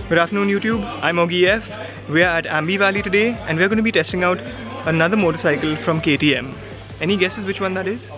Good afternoon YouTube, I'm OGF. We are at Aamby Valley today and we're going to be testing out another motorcycle from KTM. Any guesses which one that is?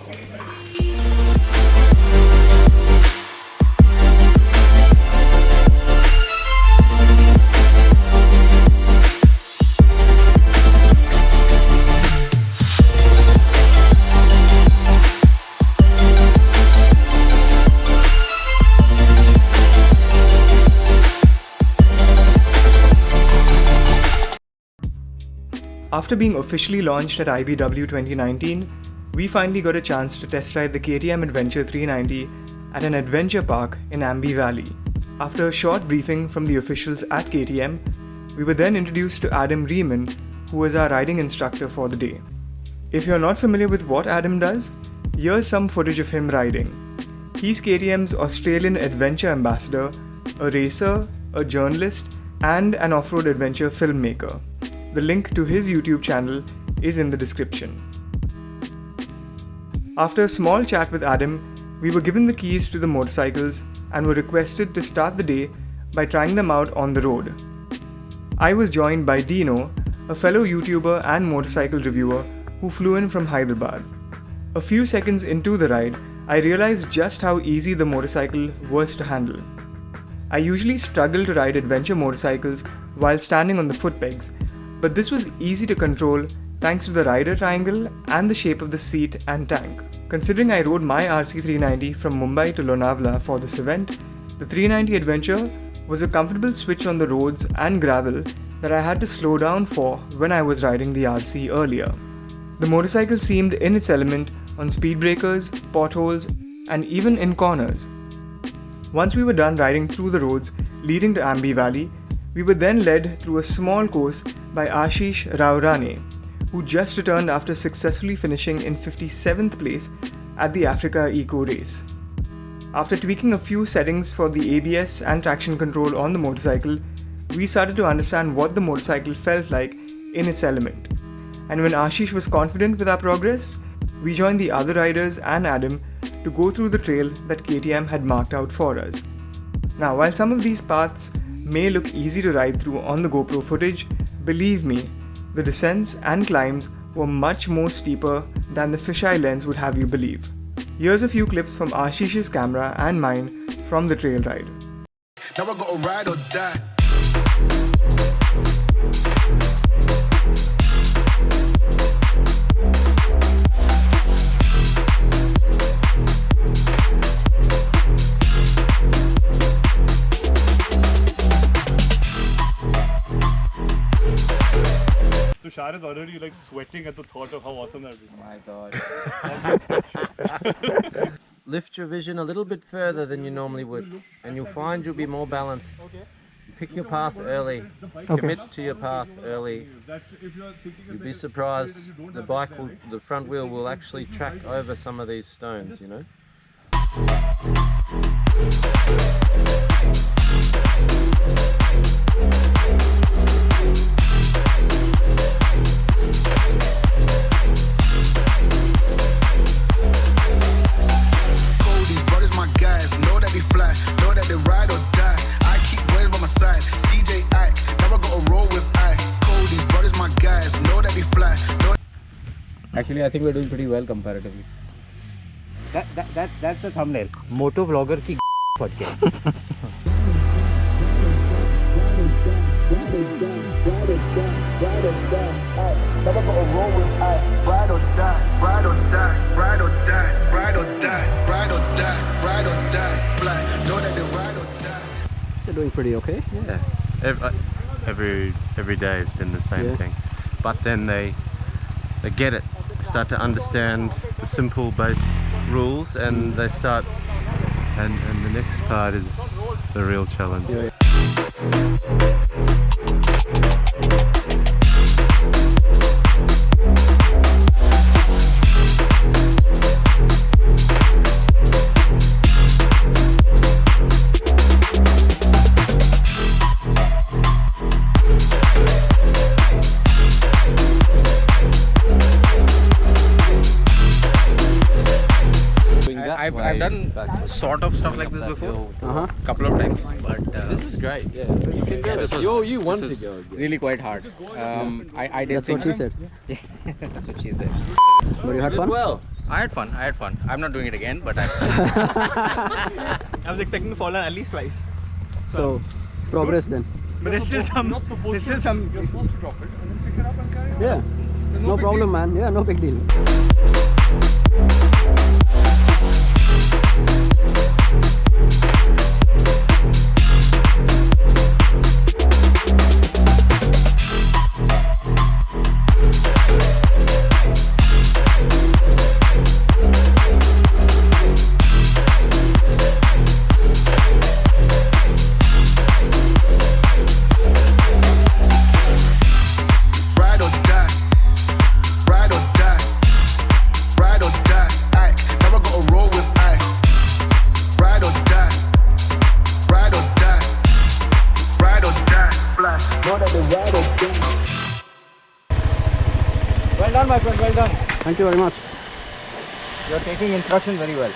After being officially launched at IBW 2019, we finally got a chance to test ride the KTM Adventure 390 at an adventure park in Aamby Valley. After a short briefing from the officials at KTM, we were then introduced to Adam Riemann, who was our riding instructor for the day. If you're not familiar with what Adam does, here's some footage of him riding. He's KTM's Australian adventure ambassador, a racer, a journalist, and an off-road adventure filmmaker. The link to his YouTube channel is in the description. After a small chat with Adam, we were given the keys to the motorcycles and were requested to start the day by trying them out on the road. I was joined by Dino, a fellow YouTuber and motorcycle reviewer who flew in from Hyderabad. A few seconds into the ride, I realized just how easy the motorcycle was to handle. I usually struggle to ride adventure motorcycles while standing on the foot pegs, but this was easy to control thanks to the rider triangle and the shape of the seat and tank. Considering I rode my RC390 from Mumbai to Lonavala for this event, the 390 Adventure was a comfortable switch on the roads and gravel that I had to slow down for when I was riding the RC earlier. The motorcycle seemed in its element on speed breakers, potholes, and even in corners. Once we were done riding through the roads leading to Aamby Valley, we were then led through a small course by Ashish Raorane, who just returned after successfully finishing in 57th place at the Africa Eco Race. After tweaking a few settings for the ABS and traction control on the motorcycle, we started to understand what the motorcycle felt like in its element. And when Ashish was confident with our progress, we joined the other riders and Adam to go through the trail that KTM had marked out for us. Now, while some of these paths may look easy to ride through on the GoPro footage, believe me, the descents and climbs were much more steeper than the fisheye lens would have you believe. Here's a few clips from Ashish's camera and mine from the trail ride. Now I gotta ride or die. Tushar is already like sweating at the thought of how awesome that would be. My God. Lift your vision a little bit further than you normally would, and you'll find you'll be more balanced. Pick your path early. Commit to your path early. You'll be surprised. The front wheel will actually track over some of these stones, you know. Actually, I think we're doing pretty well comparatively. That's the thumbnail. Moto vlogger ki podcast. They're doing pretty okay. Yeah. Every day has been the same thing, but then they get it. Start to understand the simple base rules, and they start, and the next part is the real challenge. I've done sort of stuff like this before. Couple of times, but This is great. Yeah, you can get this it. was- You want this to was go. really quite hard. I didn't That's what think she said. That's what she said. But you had fun? Well, I had fun. I'm not doing it again, but I. I was expecting to fall down at least twice. So, progress then. But there's still some. There's still some. You're supposed to drop it and then pick it up and carry on. Yeah. No problem, man. Yeah, no big deal. Ride or die. Ride or die. Ride or die. Aye, never gotta roll with ice. Ride or die. Ride or die. Ride or die. Flash. Well done, my friend. Well done. Thank you very much. You're taking instructions very well.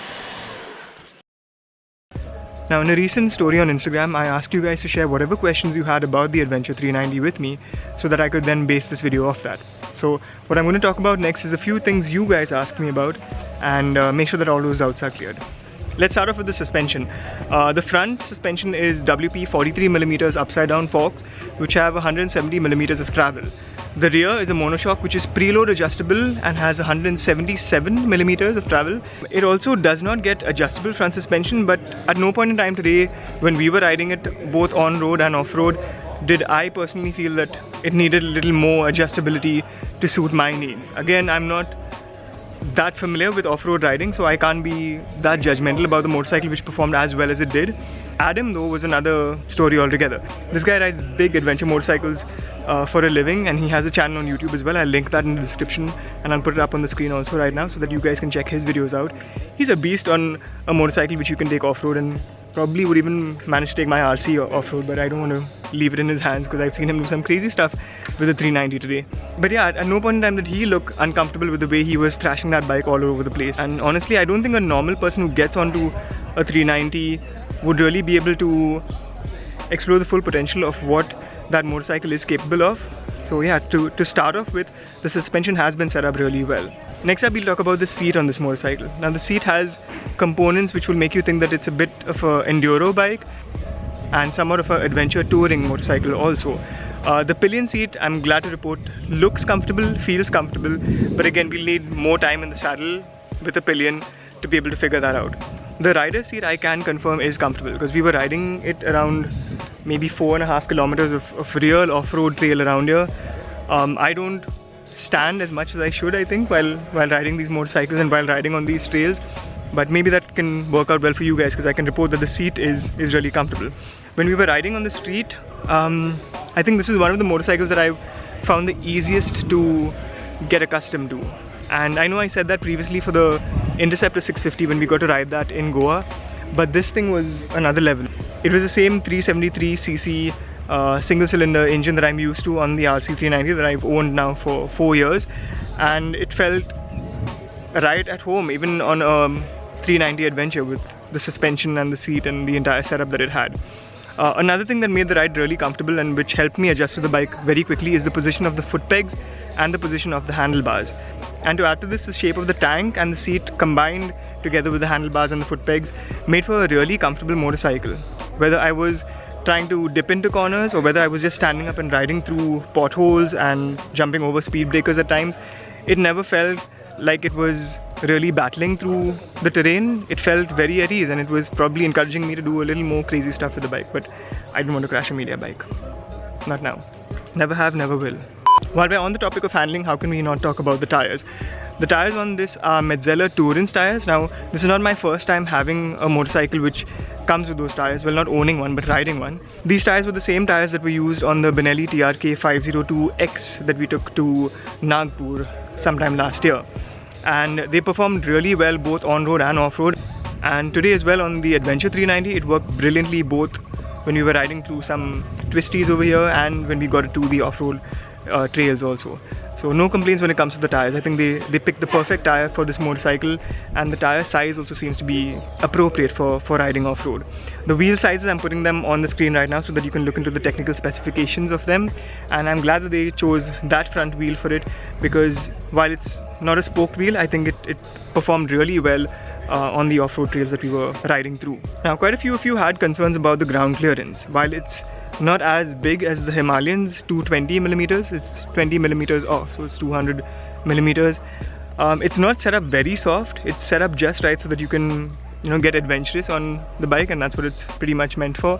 Now, in a recent story on Instagram, I asked you guys to share whatever questions you had about the Adventure 390 with me so that I could then base this video off that. So, what I'm going to talk about next is a few things you guys asked me about and make sure that all those doubts are cleared. Let's start off with the suspension. The front suspension is WP 43mm upside down forks, which have 170mm of travel. The rear is a monoshock which is preload adjustable and has 177mm of travel. It also does not get adjustable front suspension, but at no point in time today when we were riding it both on road and off road did I personally feel that it needed a little more adjustability to suit my needs. Again, I'm not that familiar with off-road riding, so I can't be that judgmental about the motorcycle which performed as well as it did. Adam though was another story altogether. This guy rides big adventure motorcycles for a living, and he has a channel on YouTube as well. I'll link that in the description and I'll put it up on the screen also right now so that you guys can check his videos out. He's a beast on a motorcycle which you can take off-road, and probably would even manage to take my RC off-road, but I don't want to leave it in his hands because I've seen him do some crazy stuff with the 390 today. But yeah, at no point in time did he look uncomfortable with the way he was thrashing that bike all over the place. And honestly, I don't think a normal person who gets onto a 390 would really be able to explore the full potential of what that motorcycle is capable of. So yeah, to start off with, the suspension has been set up really well. Next up, we'll talk about the seat on this motorcycle. Now the seat has components which will make you think that it's a bit of an enduro bike and somewhat of an adventure touring motorcycle also. The pillion seat, I'm glad to report, looks comfortable, feels comfortable, but again, we'll need more time in the saddle with a pillion to be able to figure that out. The rider seat, I can confirm, is comfortable because we were riding it around maybe 4.5 kilometers of real off-road trail around here. I don't stand as much as I should, I think, while riding these motorcycles and while riding on these trails, but maybe that can work out well for you guys because I can report that the seat is really comfortable. When we were riding on the street, I think this is one of the motorcycles that I found the easiest to get accustomed to. And I know I said that previously for the Interceptor 650 when we got to ride that in Goa, but this thing was another level. It was the same 373cc single cylinder engine that I'm used to on the RC390 that I've owned now for 4 years, and it felt right at home even on a 390 Adventure with the suspension and the seat and the entire setup that it had. Another thing that made the ride really comfortable and which helped me adjust to the bike very quickly is the position of the foot pegs and the position of the handlebars. And to add to this, the shape of the tank and the seat combined together with the handlebars and the foot pegs made for a really comfortable motorcycle. Whether I was trying to dip into corners or whether I was just standing up and riding through potholes and jumping over speed breakers at times, it never felt like it was really battling through the terrain. It felt very at ease, and it was probably encouraging me to do a little more crazy stuff with the bike, but I didn't want to crash a media bike. Not now. Never have, never will. While we're on the topic of handling, how can we not talk about the tires? The tires on this are Metzeler Tourance tires. Now, this is not my first time having a motorcycle which comes with those tires. Well, not owning one, but riding one. These tires were the same tires that were used on the Benelli TRK 502X that we took to Nagpur sometime last year. And they performed really well both on-road and off-road. And today as well on the Adventure 390, it worked brilliantly both when we were riding through some twisties over here and when we got it to the off-road trails also. So no complaints when it comes to the tires. I think they picked the perfect tire for this motorcycle, and the tire size also seems to be appropriate for riding off-road. The wheel sizes, I'm putting them on the screen right now so that you can look into the technical specifications of them, and I'm glad that they chose that front wheel for it, because while it's not a spoked wheel, I think it performed really well on the off-road trails that we were riding through. Now, quite a few of you had concerns about the ground clearance. While it's not as big as the Himalayan's 220 millimeters, it's 20 millimeters off, so it's 200 millimeters. It's not set up very soft. It's set up just right so that you can, get adventurous on the bike, and that's what it's pretty much meant for.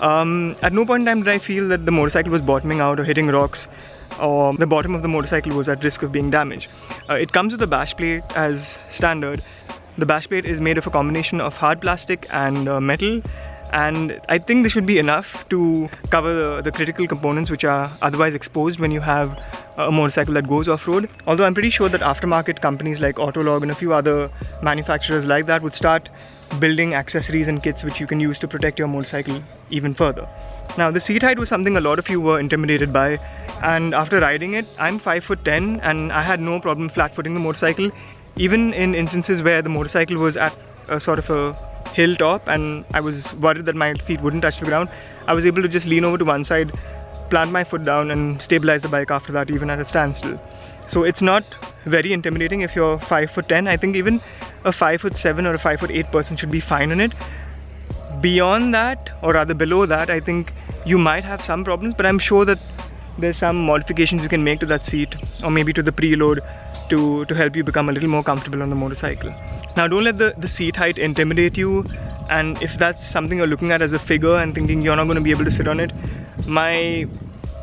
At no point in time did I feel that the motorcycle was bottoming out or hitting rocks, or the bottom of the motorcycle was at risk of being damaged. It comes with a bash plate as standard. The bash plate is made of a combination of hard plastic and metal, and I think this should be enough to cover the critical components which are otherwise exposed when you have a motorcycle that goes off-road. Although I'm pretty sure that aftermarket companies like Autolog and a few other manufacturers like that would start building accessories and kits which you can use to protect your motorcycle even further. Now, the seat height was something a lot of you were intimidated by, and after riding it, I'm 5'10", and I had no problem flat-footing the motorcycle, even in instances where the motorcycle was at a sort of a hilltop and I was worried that my feet wouldn't touch the ground. I was able to just lean over to one side, plant my foot down and stabilize the bike after that, even at a standstill. So it's not very intimidating if you're 5'10". I think even a 5'7" or a 5'8" person should be fine on it. Beyond that, or rather below that, I think you might have some problems, but I'm sure that there's some modifications you can make to that seat, or maybe to the preload, to help you become a little more comfortable on the motorcycle. Now, don't let the seat height intimidate you, and if that's something you're looking at as a figure and thinking you're not going to be able to sit on it, my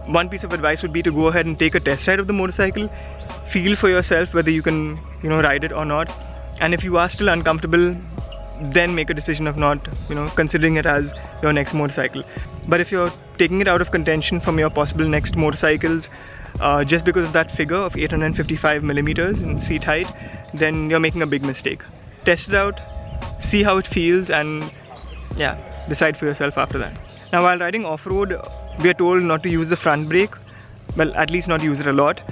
one piece of advice would be to go ahead and take a test ride of the motorcycle, feel for yourself whether you can ride it or not, and if you are still uncomfortable, then make a decision of not considering it as your next motorcycle. But if you're taking it out of contention from your possible next motorcycles just because of that figure of 855 millimeters in seat height, then you're making a big mistake. Test it out, see how it feels, and decide for yourself after that. Now, while riding off-road, we are told not to use the front brake, well, at least not use it a lot.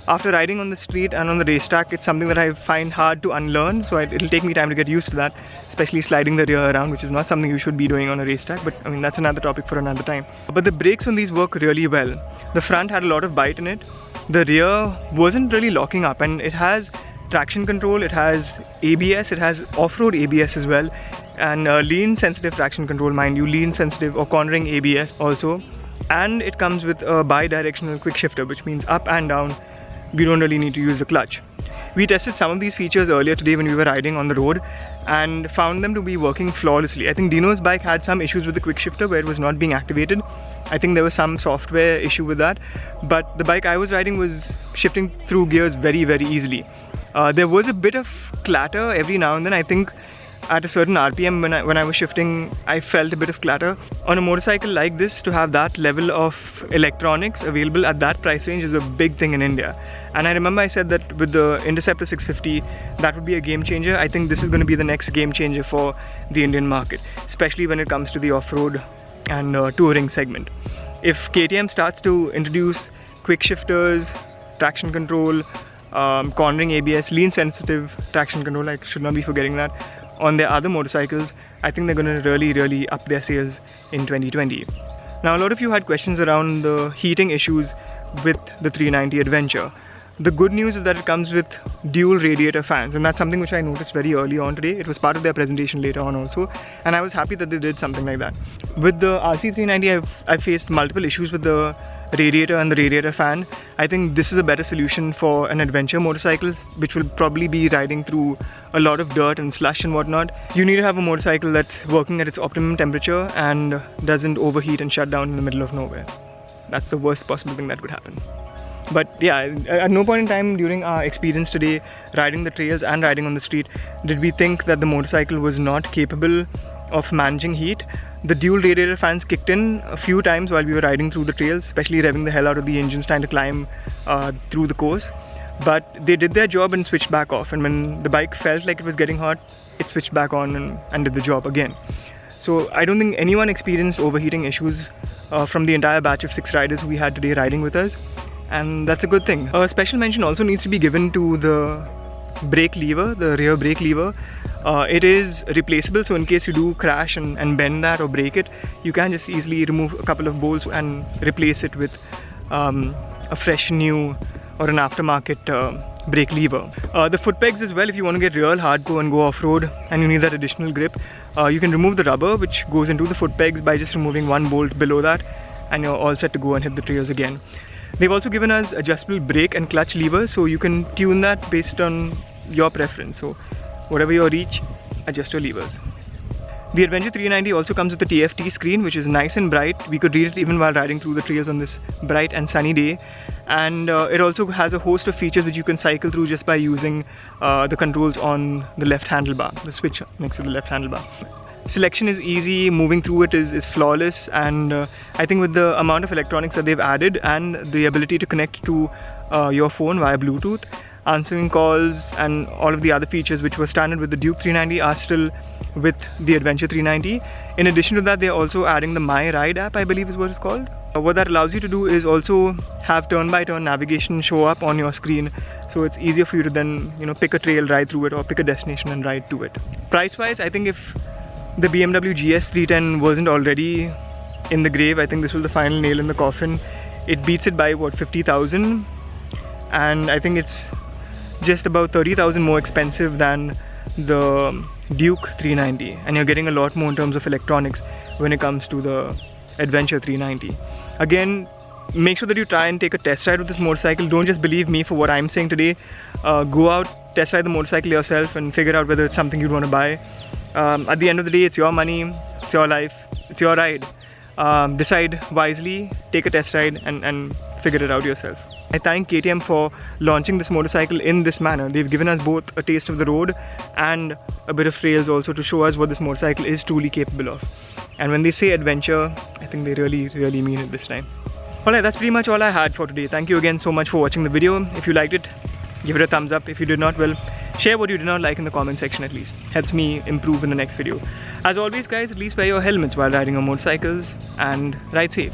After riding on the street and on the racetrack, it's something that I find hard to unlearn, so it'll take me time to get used to that, especially sliding the rear around, which is not something you should be doing on a racetrack, but I mean, that's another topic for another time. But the brakes on these work really well. The front had a lot of bite in it, the rear wasn't really locking up, and it has traction control, it has ABS, it has off-road ABS as well, and lean sensitive traction control, mind you, lean sensitive or cornering ABS also, and it comes with a bi-directional quick shifter, which means up and down. We don't really need to use the clutch. We tested some of these features earlier today when we were riding on the road and found them to be working flawlessly. I think Dino's bike had some issues with the quick shifter where it was not being activated. I think there was some software issue with that, but the bike I was riding was shifting through gears very, very easily. There was a bit of clatter every now and then. I think at a certain RPM when I was shifting, I felt a bit of clatter. On a motorcycle like this, to have that level of electronics available at that price range is a big thing in India. And I remember I said that with the Interceptor 650, that would be a game changer. I think this is going to be the next game changer for the Indian market, especially when it comes to the off-road and touring segment. If KTM starts to introduce quick shifters, traction control, cornering ABS, lean sensitive traction control, I should not be forgetting that, on their other motorcycles, I think they're going to really, really up their sales in 2020. Now, a lot of you had questions around the heating issues with the 390 Adventure. The good news is that it comes with dual radiator fans, and that's something which I noticed very early on today. It was part of their presentation later on also, and I was happy that they did something like that. With the RC390, I've faced multiple issues with the radiator and the radiator fan. I think this is a better solution for an adventure motorcycle, which will probably be riding through a lot of dirt and slush and whatnot. You need to have a motorcycle that's working at its optimum temperature and doesn't overheat and shut down in the middle of nowhere. That's the worst possible thing that could happen. But yeah, at no point in time during our experience today, riding the trails and riding on the street, did we think that the motorcycle was not capable of managing heat. The dual radiator fans kicked in a few times while we were riding through the trails, especially revving the hell out of the engines trying to climb through the course. But they did their job and switched back off, and when the bike felt like it was getting hot, it switched back on and did the job again. So I don't think anyone experienced overheating issues from the entire batch of 6 riders who we had today riding with us. and that's a good thing. A special mention also needs to be given to the brake lever, the rear brake lever. It is replaceable, so in case you do crash and bend that or break it, you can just easily remove a couple of bolts and replace it with a fresh new or an aftermarket brake lever. The foot pegs as well, if you want to get real hardcore and go off-road and you need that additional grip, you can remove the rubber which goes into the foot pegs by just removing one bolt below that, and you're all set to go and hit the trails again. They've also given us adjustable brake and clutch levers, so you can tune that based on your preference. So whatever your reach, adjust your levers. The Adventure 390 also comes with a TFT screen, which is nice and bright. We could read it even while riding through the trails on this bright and sunny day. And it also has a host of features which you can cycle through just by using the controls on the left handlebar, the switch next to the left handlebar. Selection is easy, moving through it is flawless, and I think with the amount of electronics that they've added and the ability to connect to your phone via Bluetooth, answering calls and all of the other features which were standard with the Duke 390 are still with the Adventure 390. In addition to that, they're also adding the My Ride app, I believe is what it's called. What that allows you to do is also have turn-by-turn navigation show up on your screen, so it's easier for you to then, you know, pick a trail, ride through it, or pick a destination and ride to it. Price-wise, I think if the BMW GS 310 wasn't already in the grave, I think this was the final nail in the coffin. It beats it by what, 50,000, and I think it's just about 30,000 more expensive than the Duke 390, and you're getting a lot more in terms of electronics when it comes to the Adventure 390. Again, make sure that you try and take a test ride with this motorcycle. Don't just believe me for what I'm saying today. Go out, test ride the motorcycle yourself and figure out whether it's something you'd want to buy. At the end of the day, it's your money, it's your life, it's your ride. Decide wisely, take a test ride and figure it out yourself. I thank KTM for launching this motorcycle in this manner. They've given us both a taste of the road and a bit of trails also to show us what this motorcycle is truly capable of. And when they say adventure, I think they really mean it this time. Alright, that's pretty much all I had for today. Thank you again so much for watching the video. If you liked it, give it a thumbs up. If you did not, well, share what you did not like in the comment section at least. Helps me improve in the next video. As always guys, at least wear your helmets while riding on motorcycles and ride safe.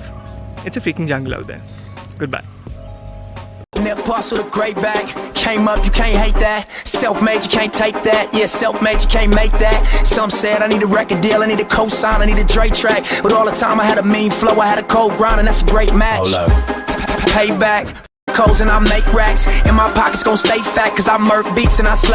It's a freaking jungle out there. Goodbye. Parcel the great bag, came up, you can't hate that. Self-made, you can't take that. Yeah, self-made, you can't make that. Some said I need a record deal, I need a co-sign, I need a Dre track. But all the time I had a mean flow, I had a cold grind, and that's a great match. Payback, codes and I make racks. And my pockets gon' stay fat, cause I murk beats and I slay.